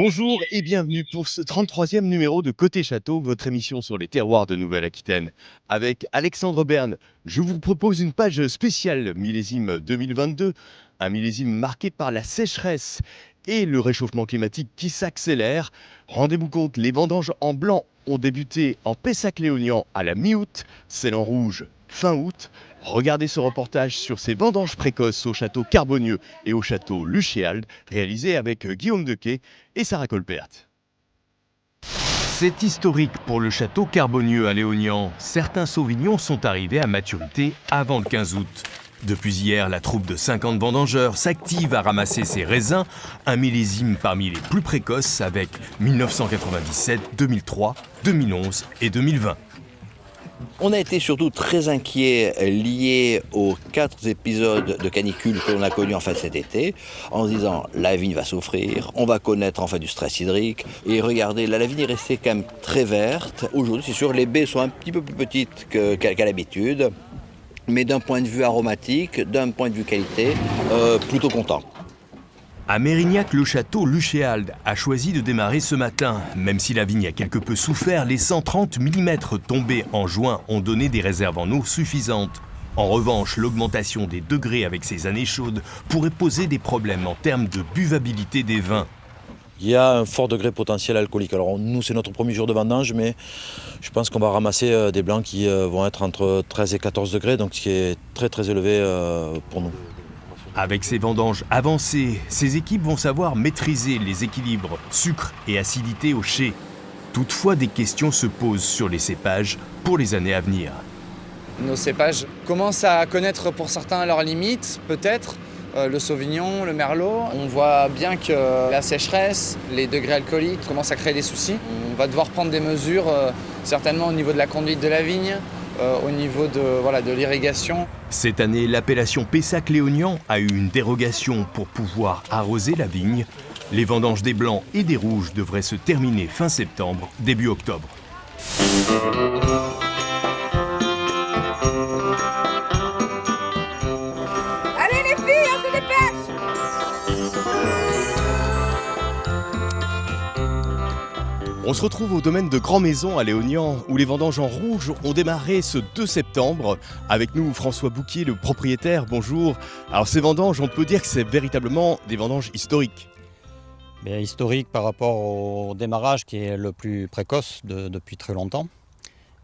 Bonjour et bienvenue pour ce 33e numéro de Côté Château, votre émission sur les terroirs de Nouvelle-Aquitaine. Avec Alexandre Berne, je vous propose une page spéciale millésime 2022, un millésime marqué par la sécheresse et le réchauffement climatique qui s'accélère. Rendez-vous compte, les vendanges en blanc ont débuté en Pessac-Léognan à la mi-août, celles en rouge fin août. Regardez ce reportage sur ces vendanges précoces au château Carbonieux et au château Luchéalde, réalisé avec Guillaume Dequet et Sarah Colpert. C'est historique pour le château Carbonieux à Léognan. Certains sauvignons sont arrivés à maturité avant le 15 août. Depuis hier, la troupe de 50 vendangeurs s'active à ramasser ces raisins, un millésime parmi les plus précoces avec 1997, 2003, 2011 et 2020. On a été surtout très inquiets liés aux 4 épisodes de canicule que l'on a connus en fait cet été, en se disant la vigne va souffrir, on va connaître en fait du stress hydrique. Et regardez, la vigne est restée quand même très verte. Aujourd'hui, c'est sûr, les baies sont un petit peu plus petites qu'à l'habitude, mais d'un point de vue aromatique, d'un point de vue qualité, plutôt content. À Mérignac, le château Luchéalde a choisi de démarrer ce matin. Même si la vigne a quelque peu souffert, les 130 mm tombés en juin ont donné des réserves en eau suffisantes. En revanche, l'augmentation des degrés avec ces années chaudes pourrait poser des problèmes en termes de buvabilité des vins. Il y a un fort degré potentiel alcoolique. Alors nous, c'est notre premier jour de vendange, mais je pense qu'on va ramasser des blancs qui vont être entre 13 et 14 degrés, donc ce qui est très très élevé pour nous. Avec ces vendanges avancées, ces équipes vont savoir maîtriser les équilibres sucre et acidité au chai. Toutefois, des questions se posent sur les cépages pour les années à venir. Nos cépages commencent à connaître pour certains leurs limites, peut-être. Le Sauvignon, le Merlot. On voit bien que la sécheresse, les degrés alcooliques commencent à créer des soucis. On va devoir prendre des mesures, certainement au niveau de la conduite de la vigne, au niveau de l'irrigation. Cette année, l'appellation Pessac-Léognan a eu une dérogation pour pouvoir arroser la vigne. Les vendanges des blancs et des rouges devraient se terminer fin septembre, début octobre. Allez les filles, on se dépêche! On se retrouve au domaine de Grand Maison à Léognan, où les vendanges en rouge ont démarré ce 2 septembre. Avec nous, François Bouquier, le propriétaire. Bonjour. Alors ces vendanges, on peut dire que c'est véritablement des vendanges historiques. Bien, historique par rapport au démarrage qui est le plus précoce depuis très longtemps.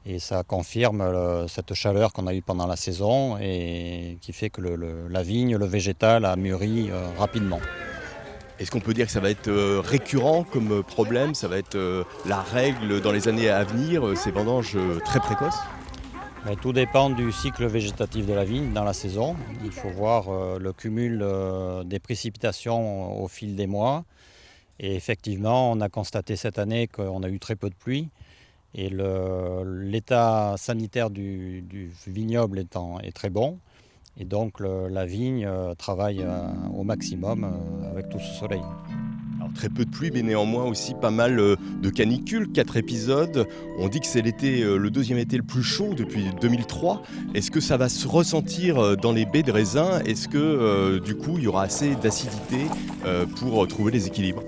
Et ça confirme cette chaleur qu'on a eue pendant la saison et qui fait que la vigne, le végétal a mûri rapidement. Est-ce qu'on peut dire que ça va être récurrent comme problème? Ça va être la règle dans les années à venir, ces vendanges très précoces? Mais tout dépend du cycle végétatif de la vigne dans la saison. Il faut voir le cumul des précipitations au fil des mois. Et effectivement, on a constaté cette année qu'on a eu très peu de pluie. Et l'état sanitaire du vignoble est très bon. Et donc la vigne travaille au maximum avec tout ce soleil. Alors très peu de pluie, mais néanmoins aussi pas mal de canicules, 4 épisodes. On dit que c'est le deuxième été le plus chaud depuis 2003. Est-ce que ça va se ressentir dans les baies de raisin? Est-ce que du coup il y aura assez d'acidité pour trouver les équilibres?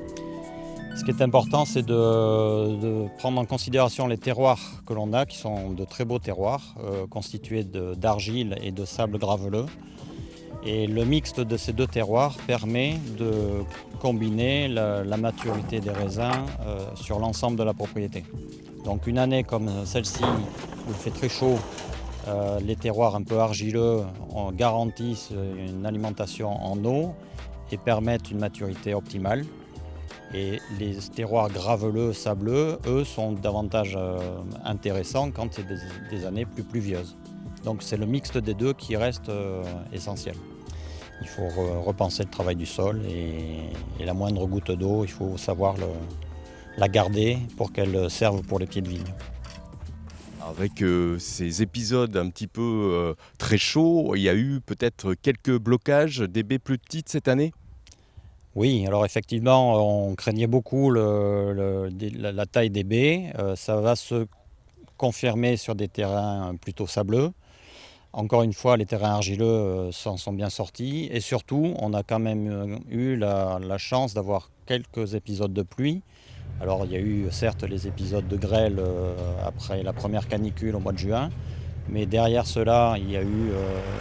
Ce qui est important, c'est de prendre en considération les terroirs que l'on a, qui sont de très beaux terroirs, constitués d'argile et de sable graveleux. Et le mixte de ces deux terroirs permet de combiner la maturité des raisins sur l'ensemble de la propriété. Donc une année comme celle-ci, où il fait très chaud, les terroirs un peu argileux garantissent une alimentation en eau et permettent une maturité optimale. Et les terroirs graveleux, sableux, eux, sont davantage intéressants quand c'est des années plus pluvieuses. Donc c'est le mixte des deux qui reste essentiel. Il faut repenser le travail du sol et la moindre goutte d'eau, il faut savoir la garder pour qu'elle serve pour les pieds de vigne. Avec ces épisodes un petit peu très chauds, il y a eu peut-être quelques blocages des baies plus petites cette année? Oui, alors effectivement, on craignait beaucoup la taille des baies. Ça va se confirmer sur des terrains plutôt sableux. Encore une fois, les terrains argileux s'en sont bien sortis. Et surtout, on a quand même eu la chance d'avoir quelques épisodes de pluie. Alors il y a eu certes les épisodes de grêle après la première canicule au mois de juin. Mais derrière cela, il y a eu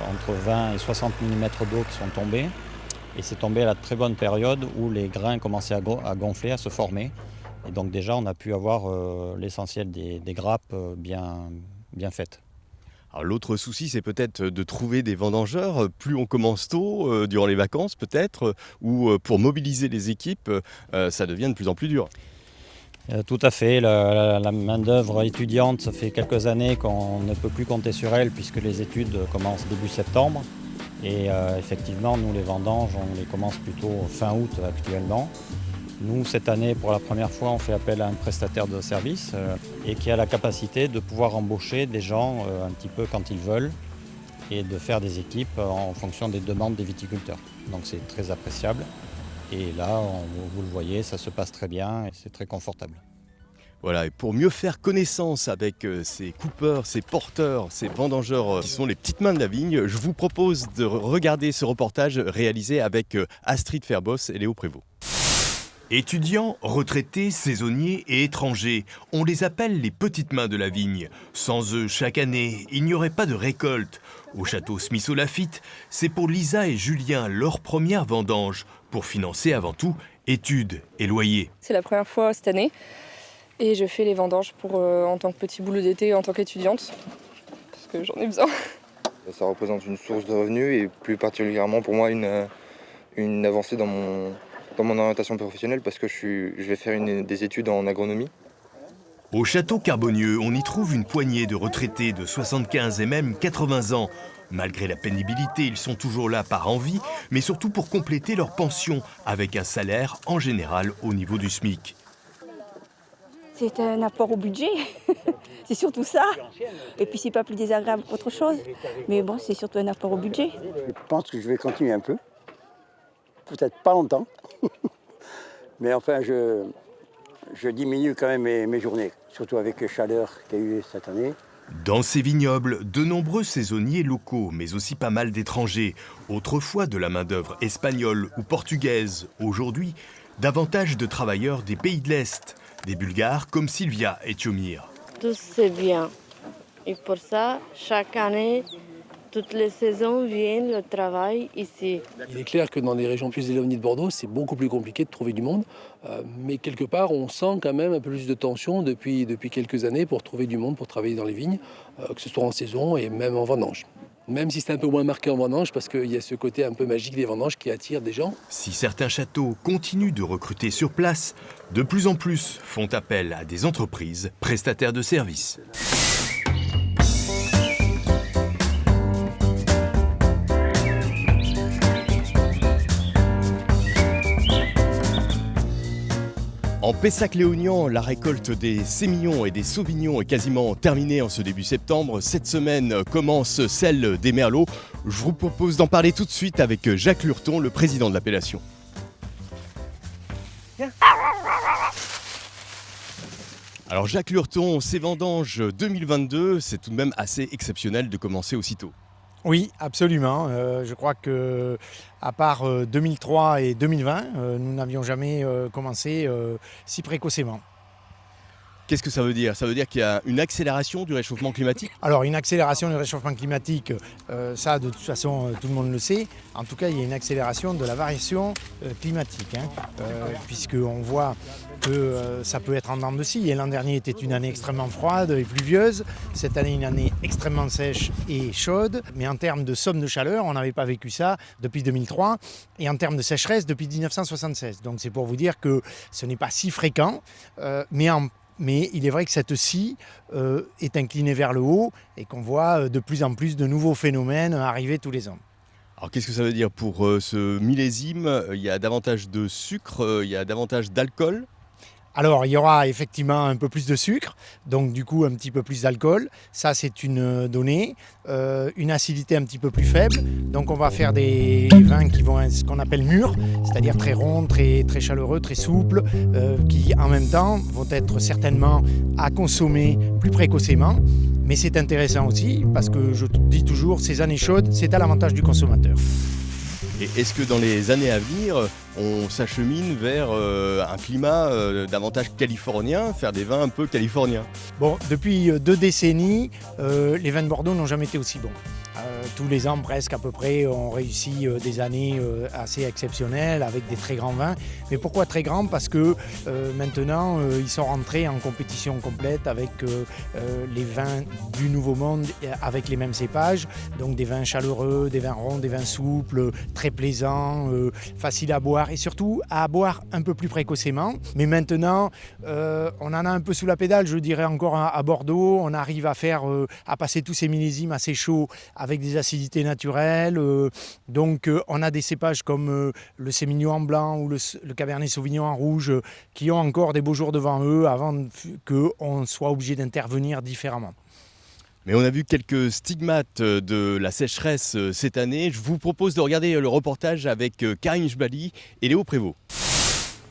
entre 20 et 60 mm d'eau qui sont tombés. Et c'est tombé à la très bonne période où les grains commençaient à gonfler, à se former. Et donc déjà, on a pu avoir l'essentiel des grappes bien faites. Alors, l'autre souci, c'est peut-être de trouver des vendangeurs. Plus on commence tôt, durant les vacances peut-être, ou pour mobiliser les équipes, ça devient de plus en plus dur. Tout à fait. La main-d'œuvre étudiante, ça fait quelques années qu'on ne peut plus compter sur elle puisque les études commencent début septembre. Et effectivement, nous, les vendanges, on les commence plutôt fin août actuellement. Nous, cette année, pour la première fois, on fait appel à un prestataire de service et qui a la capacité de pouvoir embaucher des gens un petit peu quand ils veulent et de faire des équipes en fonction des demandes des viticulteurs. Donc c'est très appréciable. Et là, vous le voyez, ça se passe très bien et c'est très confortable. Voilà, et pour mieux faire connaissance avec ces coupeurs, ces porteurs, ces vendangeurs qui sont les petites mains de la vigne, je vous propose de regarder ce reportage réalisé avec Astrid Ferbos et Léo Prévost. Étudiants, retraités, saisonniers et étrangers, on les appelle les petites mains de la vigne. Sans eux, chaque année, il n'y aurait pas de récolte. Au château Smith-au-Lafitte, c'est pour Lisa et Julien leur première vendange, pour financer avant tout études et loyers. C'est la première fois cette année et je fais les vendanges en tant que petit boulot d'été, en tant qu'étudiante, parce que j'en ai besoin. Ça représente une source de revenus et plus particulièrement pour moi une avancée dans mon orientation professionnelle parce que je vais faire des études en agronomie. Au château Carbonieux, on y trouve une poignée de retraités de 75 et même 80 ans. Malgré la pénibilité, ils sont toujours là par envie, mais surtout pour compléter leur pension, avec un salaire en général au niveau du SMIC. C'est un apport au budget, c'est surtout ça. Et puis c'est pas plus désagréable qu'autre chose. Mais bon, c'est surtout un apport au budget. Je pense que je vais continuer un peu. Peut-être pas longtemps. Mais enfin, je diminue quand même mes journées, surtout avec la chaleur qu'il y a eu cette année. Dans ces vignobles, de nombreux saisonniers locaux, mais aussi pas mal d'étrangers. Autrefois de la main-d'œuvre espagnole ou portugaise. Aujourd'hui, davantage de travailleurs des pays de l'Est. Des Bulgares comme Sylvia et Tiomir. Tout c'est bien. Et pour ça, chaque année, toutes les saisons viennent le travail ici. Il est clair que dans les régions plus éloignées de Bordeaux, c'est beaucoup plus compliqué de trouver du monde. Mais quelque part, on sent quand même un peu plus de tension depuis quelques années pour trouver du monde, pour travailler dans les vignes, que ce soit en saison et même en vendange. Même si c'est un peu moins marqué en vendange, parce qu'il y a ce côté un peu magique des vendanges qui attire des gens. Si certains châteaux continuent de recruter sur place, de plus en plus font appel à des entreprises prestataires de services. En Pessac-Léognan, la récolte des sémillons et des sauvignons est quasiment terminée en ce début septembre. Cette semaine commence celle des merlots. Je vous propose d'en parler tout de suite avec Jacques Lurton, le président de l'appellation. Alors Jacques Lurton, ces vendanges 2022, c'est tout de même assez exceptionnel de commencer aussitôt. Oui, absolument. Je crois que, à part 2003 et 2020, nous n'avions jamais commencé si précocement. Qu'est-ce que ça veut dire? Ça veut dire qu'il y a une accélération du réchauffement climatique? Alors, une accélération du réchauffement climatique, ça, de toute façon, tout le monde le sait. En tout cas, il y a une accélération de la variation climatique, puisqu'on voit que ça peut être en dents de scie. Et l'an dernier était une année extrêmement froide et pluvieuse. Cette année, une année extrêmement sèche et chaude. Mais en termes de somme de chaleur, on n'avait pas vécu ça depuis 2003. Et en termes de sécheresse, depuis 1976. Donc, c'est pour vous dire que ce n'est pas si fréquent, mais il est vrai que cette scie est inclinée vers le haut et qu'on voit de plus en plus de nouveaux phénomènes arriver tous les ans. Alors qu'est-ce que ça veut dire pour ce millésime? Il y a davantage de sucre, il y a davantage d'alcool? Alors, il y aura effectivement un peu plus de sucre, donc du coup un petit peu plus d'alcool. Ça, c'est une donnée. Une acidité un petit peu plus faible. Donc, on va faire des vins qui vont être ce qu'on appelle mûrs, c'est-à-dire très ronds, très chaleureux, très souples, qui en même temps vont être certainement à consommer plus précocement. Mais c'est intéressant aussi parce que dit toujours, ces années chaudes, c'est à l'avantage du consommateur. Et est-ce que dans les années à venir, on s'achemine vers un climat davantage californien, faire des vins un peu californiens? Bon, depuis 2 décennies, les vins de Bordeaux n'ont jamais été aussi bons. Tous les ans, presque à peu près, on réussit des années assez exceptionnelles avec des très grands vins. Mais pourquoi très grands? Parce que maintenant, ils sont rentrés en compétition complète avec les vins du Nouveau Monde, avec les mêmes cépages. Donc des vins chaleureux, des vins ronds, des vins souples, très plaisants, faciles à boire et surtout à boire un peu plus précocement. Mais maintenant, on en a un peu sous la pédale, je dirais encore à Bordeaux. On arrive à passer tous ces millésimes assez chauds avec des acidités naturelles. Donc on a des cépages comme le Sémillon en blanc ou le Cabernet Sauvignon en rouge qui ont encore des beaux jours devant eux avant qu'on soit obligé d'intervenir différemment. Mais on a vu quelques stigmates de la sécheresse cette année. Je vous propose de regarder le reportage avec Karine Jbali et Léo Prévost.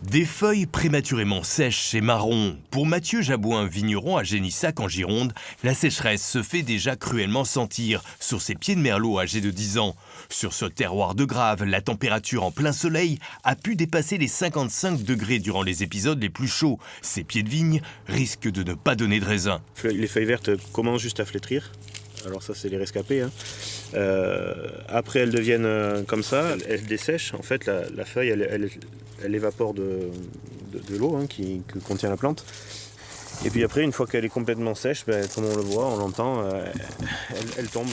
Des feuilles prématurément sèches et marron. Pour Mathieu Jabouin, vigneron à Génissac en Gironde, la sécheresse se fait déjà cruellement sentir sur ses pieds de merlot âgés de 10 ans. Sur ce terroir de Grave, la température en plein soleil a pu dépasser les 55 degrés durant les épisodes les plus chauds. Ces pieds de vigne risquent de ne pas donner de raisin. Les feuilles vertes commencent juste à flétrir. Alors ça, c'est les rescapés. Après, elles deviennent comme ça, elles dessèchent. En fait, la feuille, elle évapore de l'eau que contient la plante. Et puis après, une fois qu'elle est complètement sèche, comme on le voit, on l'entend, elle tombe.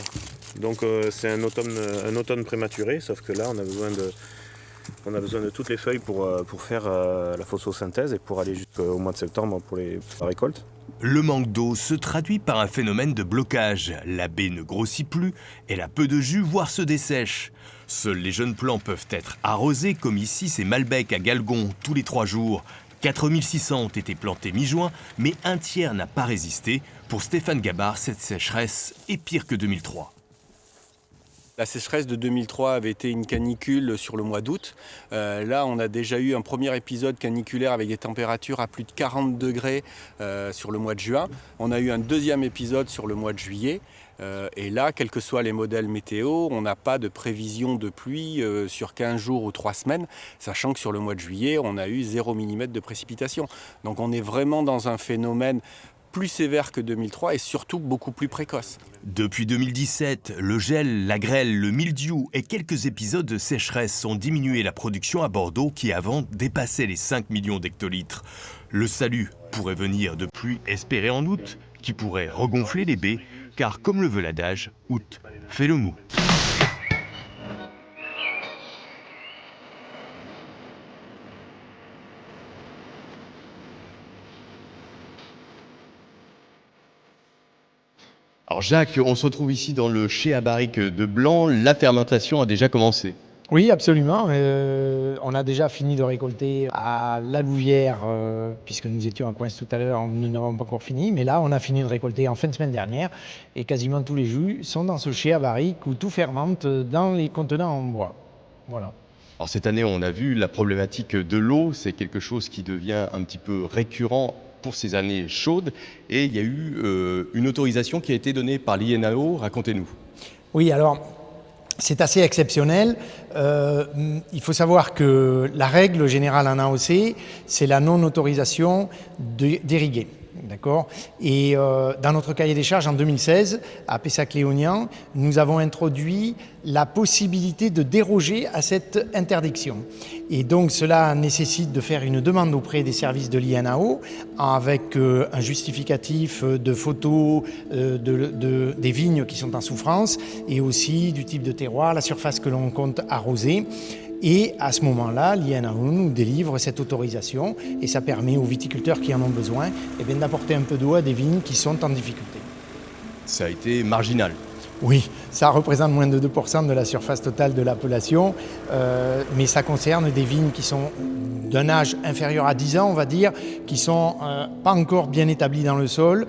Donc c'est un automne prématuré, sauf que là, on a besoin de toutes les feuilles pour faire la photosynthèse et pour aller jusqu'au mois de septembre pour la récolte. Le manque d'eau se traduit par un phénomène de blocage. La baie ne grossit plus, elle a peu de jus, voire se dessèche. Seuls les jeunes plants peuvent être arrosés, comme ici ces Malbecs à Galgon, tous les 3 jours. 4600 ont été plantés mi-juin, mais un tiers n'a pas résisté. Pour Stéphane Gabard, cette sécheresse est pire que 2003. La sécheresse de 2003 avait été une canicule sur le mois d'août. Là, on a déjà eu un premier épisode caniculaire avec des températures à plus de 40 degrés sur le mois de juin. On a eu un deuxième épisode sur le mois de juillet. Et là, quels que soient les modèles météo, on n'a pas de prévision de pluie sur 15 jours ou 3 semaines, sachant que sur le mois de juillet, on a eu 0 mm de précipitation. Donc on est vraiment dans un phénomène plus sévère que 2003 et surtout beaucoup plus précoce. Depuis 2017, le gel, la grêle, le mildiou et quelques épisodes de sécheresse ont diminué la production à Bordeaux qui avant dépassait les 5 millions d'hectolitres. Le salut pourrait venir de pluies espérées en août qui pourraient regonfler les baies car comme le veut l'adage, août fait le mou. Alors Jacques, on se retrouve ici dans le chai à barrique de Blanc. La fermentation a déjà commencé. Oui, absolument. On a déjà fini de récolter à la Louvière, puisque nous étions à Coince tout à l'heure, nous n'avons pas encore fini. Mais là, on a fini de récolter en fin de semaine dernière. Et quasiment tous les jus sont dans ce chai à barrique où tout fermente dans les contenants en bois. Voilà. Alors cette année, on a vu la problématique de l'eau. C'est quelque chose qui devient un petit peu récurrent pour ces années chaudes. Et il y a eu une autorisation qui a été donnée par l'INAO. Racontez-nous. Oui, alors c'est assez exceptionnel. Il faut savoir que la règle générale en AOC, c'est la non-autorisation d'irriguer. D'accord. Et dans notre cahier des charges en 2016, à Pessac-Léognan, nous avons introduit la possibilité de déroger à cette interdiction. Et donc cela nécessite de faire une demande auprès des services de l'INAO avec un justificatif de photos des vignes qui sont en souffrance et aussi du type de terroir, la surface que l'on compte arroser. Et à ce moment-là, l'INAO nous délivre cette autorisation et ça permet aux viticulteurs qui en ont besoin d'apporter un peu d'eau à des vignes qui sont en difficulté. Ça a été marginal. Oui, ça représente moins de 2% de la surface totale de l'appellation, mais ça concerne des vignes qui sont d'un âge inférieur à 10 ans, on va dire, qui sont pas encore bien établies dans le sol,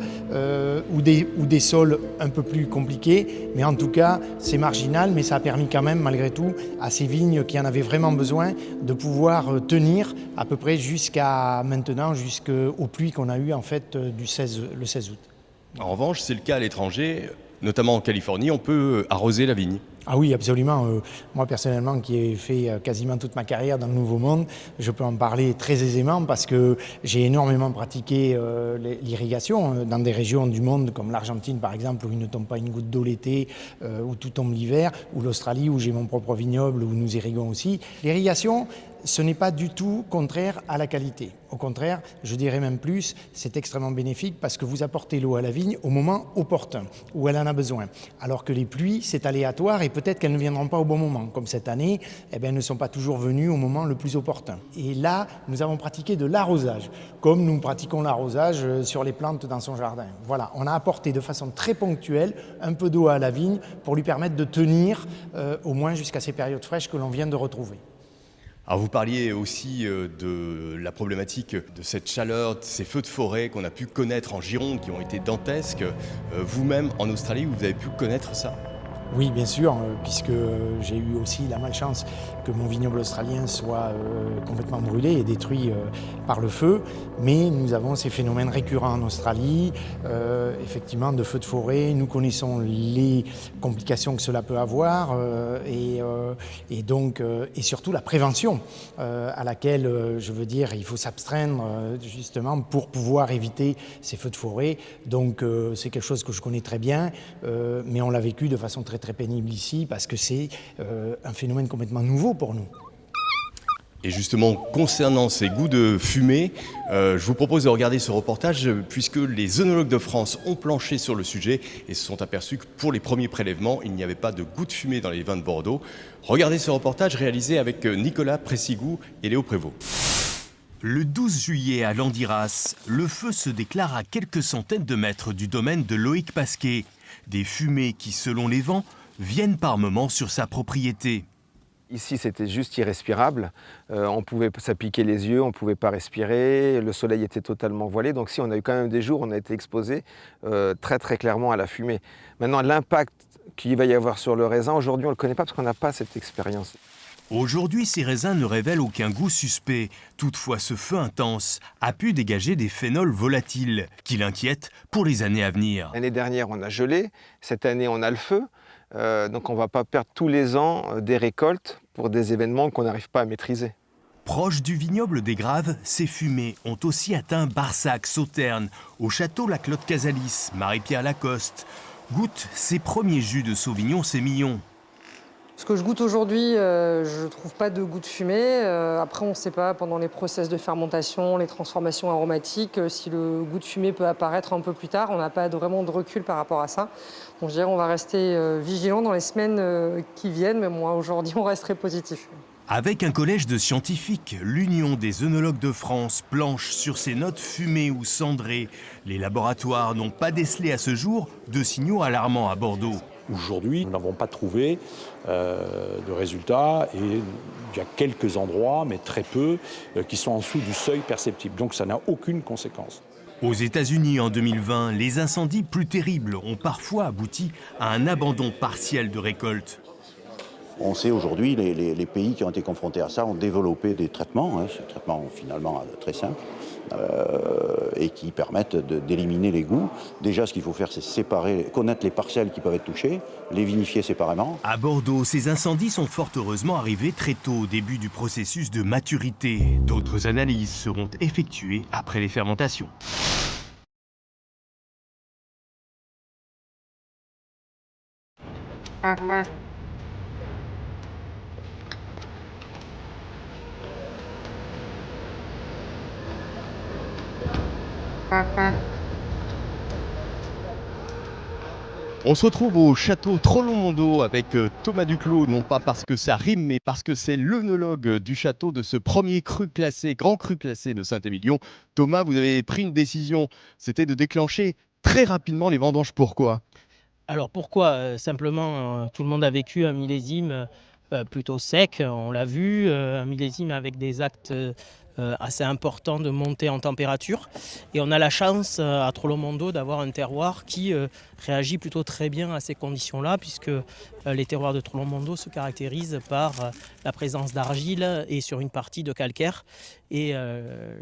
ou des sols un peu plus compliqués, mais en tout cas, c'est marginal, mais ça a permis quand même, malgré tout, à ces vignes qui en avaient vraiment besoin, de pouvoir tenir à peu près jusqu'à maintenant, jusqu'aux pluies qu'on a eues en fait le 16 août. En revanche, c'est le cas à l'étranger. notamment en Californie, on peut arroser la vigne. Ah oui, absolument. Moi, personnellement, qui ai fait quasiment toute ma carrière dans le Nouveau Monde, je peux en parler très aisément parce que j'ai énormément pratiqué l'irrigation dans des régions du monde comme l'Argentine, par exemple, où il ne tombe pas une goutte d'eau l'été, où tout tombe l'hiver, ou l'Australie, où j'ai mon propre vignoble, où nous irriguons aussi. L'irrigation, ce n'est pas du tout contraire à la qualité. Au contraire, je dirais même plus, c'est extrêmement bénéfique parce que vous apportez l'eau à la vigne au moment opportun, où elle en a besoin. Alors que les pluies, c'est aléatoire et peut-être qu'elles ne viendront pas au bon moment. Comme cette année, elles ne sont pas toujours venues au moment le plus opportun. Et là, nous avons pratiqué de l'arrosage, comme nous pratiquons l'arrosage sur les plantes dans son jardin. Voilà, on a apporté de façon très ponctuelle un peu d'eau à la vigne pour lui permettre de tenir au moins jusqu'à ces périodes fraîches que l'on vient de retrouver. Alors vous parliez aussi de la problématique de cette chaleur, de ces feux de forêt qu'on a pu connaître en Gironde, qui ont été dantesques. Vous-même, en Australie, vous avez pu connaître ça ? Oui, bien sûr, puisque j'ai eu aussi la malchance que mon vignoble australien soit complètement brûlé et détruit par le feu. Mais nous avons ces phénomènes récurrents en Australie, effectivement de feux de forêt. Nous connaissons les complications que cela peut avoir et surtout la prévention à laquelle, je veux dire, il faut s'abstraindre justement pour pouvoir éviter ces feux de forêt. Donc c'est quelque chose que je connais très bien, mais on l'a vécu de façon très pénible ici parce que c'est un phénomène complètement nouveau pour nous. Et justement, concernant ces goûts de fumée, je vous propose de regarder ce reportage puisque les œnologues de France ont planché sur le sujet et se sont aperçus que pour les premiers prélèvements, il n'y avait pas de goût de fumée dans les vins de Bordeaux. Regardez ce reportage réalisé avec Nicolas Pressigou et Léo Prévost. Le 12 juillet à Landiras, le feu se déclare à quelques centaines de mètres du domaine de Loïc Pasquet. Des fumées qui, selon les vents, viennent par moments sur sa propriété. Ici, c'était juste irrespirable. On pouvait s'appliquer les yeux, on ne pouvait pas respirer. Le soleil était totalement voilé. Donc si, on a eu quand même des jours où on a été exposé très très clairement à la fumée. Maintenant, l'impact qu'il va y avoir sur le raisin, aujourd'hui, on ne le connaît pas parce qu'on n'a pas cette expérience. Aujourd'hui, ces raisins ne révèlent aucun goût suspect. Toutefois, ce feu intense a pu dégager des phénols volatiles qui l'inquiètent pour les années à venir. L'année dernière, on a gelé. Cette année, on a le feu. Donc on ne va pas perdre tous les ans des récoltes pour des événements qu'on n'arrive pas à maîtriser. Proche du vignoble des Graves, ces fumées ont aussi atteint Barsac, Sauternes, au château La Clotte-Casalis, Marie-Pierre Lacoste. Goûte ses premiers jus de Sauvignon Sémillon. Ce que je goûte aujourd'hui, je ne trouve pas de goût de fumée. Après, on ne sait pas, pendant les process de fermentation, les transformations aromatiques, si le goût de fumée peut apparaître un peu plus tard. On n'a pas vraiment de recul par rapport à ça. Donc, je dirais qu'on va rester vigilant dans les semaines qui viennent, mais moi, aujourd'hui, on resterait positif. Avec un collège de scientifiques, l'Union des œnologues de France planche sur ces notes fumées ou cendrées. Les laboratoires n'ont pas décelé à ce jour de signaux alarmants à Bordeaux. Aujourd'hui, nous n'avons pas trouvé de résultats et il y a quelques endroits, mais très peu, qui sont en dessous du seuil perceptible. Donc ça n'a aucune conséquence. Aux États-Unis en 2020, les incendies plus terribles ont parfois abouti à un abandon partiel de récolte. On sait aujourd'hui, les pays qui ont été confrontés à ça ont développé des traitements, ces traitements finalement très simples, et qui permettent d'éliminer les goûts. Déjà, ce qu'il faut faire, c'est séparer, connaître les parcelles qui peuvent être touchées, les vinifier séparément. À Bordeaux, ces incendies sont fort heureusement arrivés très tôt au début du processus de maturité. D'autres analyses seront effectuées après les fermentations. On se retrouve au château Trollon-Mondo avec Thomas Duclos, non pas parce que ça rime, mais parce que c'est l'œnologue du château de ce premier cru classé, grand cru classé de Saint-Émilion. Thomas, vous avez pris une décision, c'était de déclencher très rapidement les vendanges. Pourquoi ? Alors pourquoi ? Simplement, tout le monde a vécu un millésime plutôt sec, on l'a vu, un millésime avec des actes assez important de montée en température. Et on a la chance à Trollon-Mondo d'avoir un terroir qui réagit plutôt très bien à ces conditions-là, puisque les terroirs de Trollon-Mondo se caractérisent par la présence d'argile et sur une partie de calcaire. Et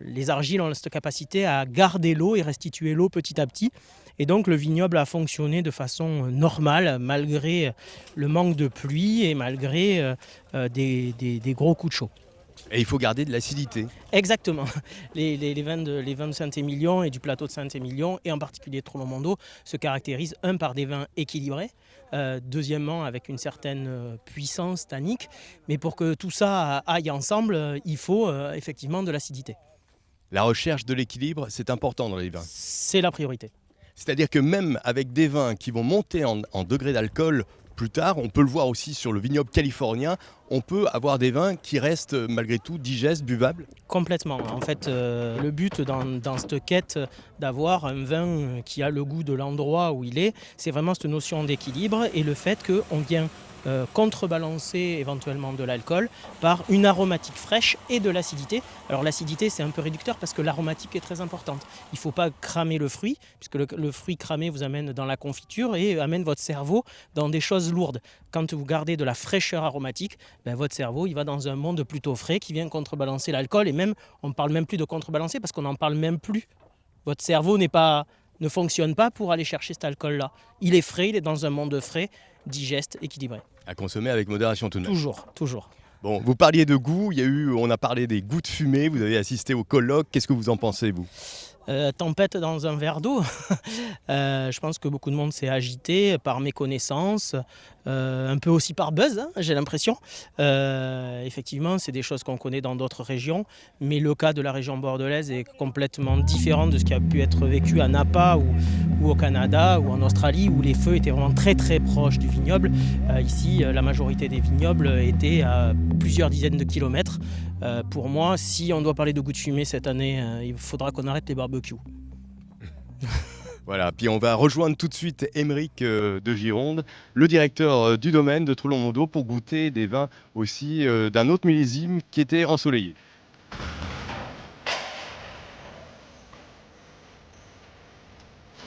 les argiles ont cette capacité à garder l'eau et restituer l'eau petit à petit. Et donc le vignoble a fonctionné de façon normale malgré le manque de pluie et malgré des gros coups de chaud. Et il faut garder de l'acidité. Exactement. Les vins de Saint-Émilion et du plateau de Saint-Émilion, et en particulier de Trollon-Mondo, se caractérisent par des vins équilibrés, deuxièmement avec une certaine puissance tannique, mais pour que tout ça aille ensemble, il faut effectivement de l'acidité. La recherche de l'équilibre, c'est important dans les vins. C'est la priorité. C'est-à-dire que même avec des vins qui vont monter en degré d'alcool plus tard, on peut le voir aussi sur le vignoble californien, on peut avoir des vins qui restent malgré tout digestes, buvables. Complètement. En fait, le but dans cette quête d'avoir un vin qui a le goût de l'endroit où il est, c'est vraiment cette notion d'équilibre et le fait qu'on vient contrebalancer éventuellement de l'alcool par une aromatique fraîche et de l'acidité. Alors l'acidité, c'est un peu réducteur parce que l'aromatique est très importante. Il ne faut pas cramer le fruit, puisque le fruit cramé vous amène dans la confiture et amène votre cerveau dans des choses lourdes. Quand vous gardez de la fraîcheur aromatique, votre cerveau il va dans un monde plutôt frais qui vient contrebalancer l'alcool, et même on ne parle même plus de contrebalancer parce qu'on n'en parle même plus. Votre cerveau ne fonctionne pas pour aller chercher cet alcool-là. Il est frais, il est dans un monde frais, digeste, équilibré. À consommer avec modération tout de même. Toujours. Bon, vous parliez de goût, on a parlé des goûts de fumée, vous avez assisté au colloque, qu'est-ce que vous en pensez vous ? Tempête dans un verre d'eau. Je pense que beaucoup de monde s'est agité par méconnaissance, un peu aussi par buzz, j'ai l'impression. Effectivement, c'est des choses qu'on connaît dans d'autres régions, mais le cas de la région bordelaise est complètement différent de ce qui a pu être vécu à Napa ou au Canada ou en Australie, où les feux étaient vraiment très très proches du vignoble. Ici, la majorité des vignobles étaient à plusieurs dizaines de kilomètres. Pour moi, si on doit parler de goût de fumée cette année, il faudra qu'on arrête les barbecues. Voilà, puis on va rejoindre tout de suite Émeric de Gironde, le directeur du domaine de Trollon-Mondo, pour goûter des vins aussi d'un autre millésime qui était ensoleillé.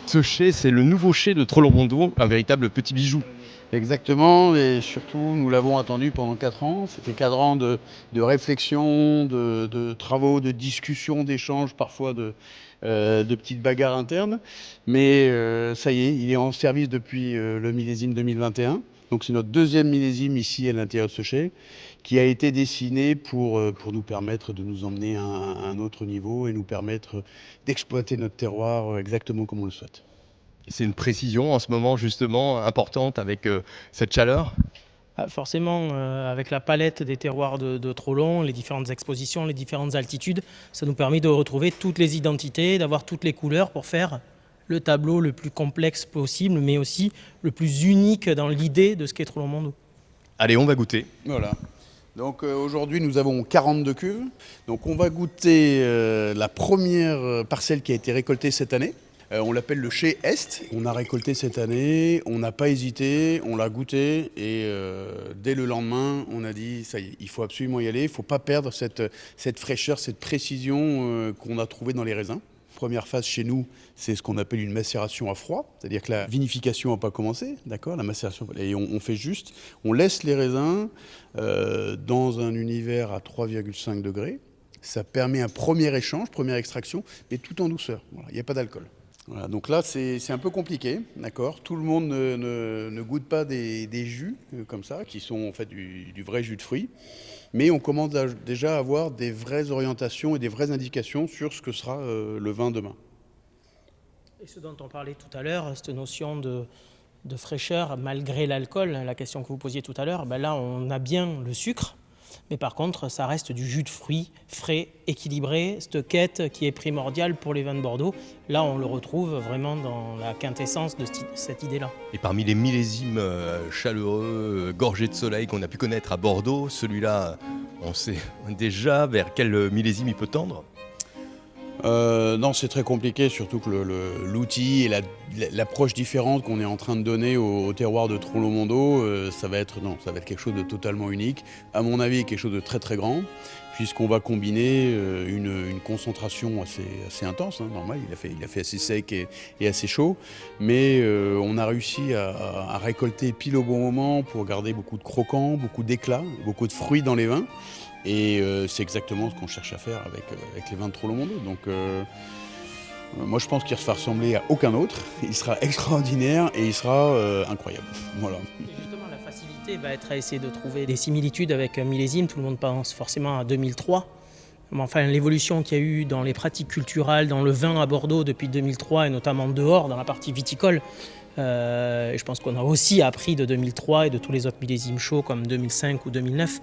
Ce chai, c'est le nouveau chai de Trollon-Mondo, un véritable petit bijou. Exactement, et surtout nous l'avons attendu pendant 4 ans. C'était 4 ans de réflexion, de travaux, de discussions, d'échanges, parfois de petites bagarres internes. Mais ça y est, il est en service depuis le millésime 2021. Donc c'est notre deuxième millésime ici à l'intérieur de ce chai, qui a été dessiné pour nous permettre de nous emmener à un autre niveau et nous permettre d'exploiter notre terroir exactement comme on le souhaite. C'est une précision en ce moment justement importante avec cette chaleur. Forcément, avec la palette des terroirs de Trollon, les différentes expositions, les différentes altitudes, ça nous permet de retrouver toutes les identités, d'avoir toutes les couleurs pour faire le tableau le plus complexe possible, mais aussi le plus unique dans l'idée de ce qu'est Trollon-Mondo. Allez, on va goûter. Voilà. Donc aujourd'hui, nous avons 42 cuves. Donc on va goûter la première parcelle qui a été récoltée cette année. On l'appelle le chai Est. On a récolté cette année, on n'a pas hésité, on l'a goûté et dès le lendemain, on a dit ça y est, il faut absolument y aller, il ne faut pas perdre cette fraîcheur, cette précision qu'on a trouvée dans les raisins. Première phase chez nous, c'est ce qu'on appelle une macération à froid, c'est-à-dire que la vinification n'a pas commencé, d'accord, la macération, et on fait juste, on laisse les raisins dans un univers à 3,5 degrés. Ça permet un premier échange, première extraction, mais tout en douceur. Voilà, il n'y a pas d'alcool. Voilà, donc là, c'est un peu compliqué, d'accord. Tout le monde ne goûte pas des jus comme ça, qui sont en fait du vrai jus de fruits. Mais on commence déjà à avoir des vraies orientations et des vraies indications sur ce que sera le vin demain. Et ce dont on parlait tout à l'heure, cette notion de fraîcheur malgré l'alcool, la question que vous posiez tout à l'heure, là on a bien le sucre, mais par contre ça reste du jus de fruits frais, équilibré, cette quête qui est primordiale pour les vins de Bordeaux. Là on le retrouve vraiment dans la quintessence de cette idée-là. Et parmi les millésimes chaleureux, gorgés de soleil qu'on a pu connaître à Bordeaux, celui-là, on sait déjà vers quel millésime il peut tendre ? Non, c'est très compliqué, surtout que l'outil et l'approche différente qu'on est en train de donner au terroir de Trollon-Mondo, ça va être quelque chose de totalement unique. À mon avis, quelque chose de très très grand. puisqu'on va combiner une concentration assez intense, hein, normal, il a fait assez sec et assez chaud, mais on a réussi à récolter pile au bon moment pour garder beaucoup de croquants, beaucoup d'éclat, beaucoup de fruits dans les vins, et c'est exactement ce qu'on cherche à faire avec les vins de Trollo-Mondot. Donc moi je pense qu'il ne va ressembler à aucun autre, il sera extraordinaire et il sera incroyable. Voilà. La facilité va être à essayer de trouver des similitudes avec un millésime. Tout le monde pense forcément à 2003. Mais enfin, l'évolution qu'il y a eu dans les pratiques culturelles, dans le vin à Bordeaux depuis 2003 et notamment dehors, dans la partie viticole, je pense qu'on a aussi appris de 2003 et de tous les autres millésimes chauds comme 2005 ou 2009.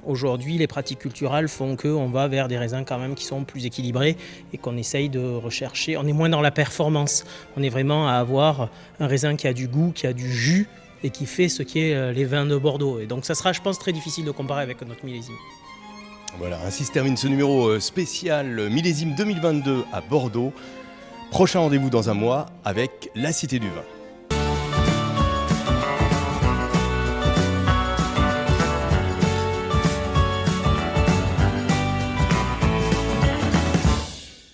Aujourd'hui, les pratiques culturelles font qu'on va vers des raisins quand même qui sont plus équilibrés et qu'on essaye de rechercher. On est moins dans la performance. On est vraiment à avoir un raisin qui a du goût, qui a du jus et qui fait ce qu'est les vins de Bordeaux. Et donc ça sera, je pense, très difficile de comparer avec notre millésime. Voilà, ainsi se termine ce numéro spécial millésime 2022 à Bordeaux. Prochain rendez-vous dans un mois avec la Cité du Vin.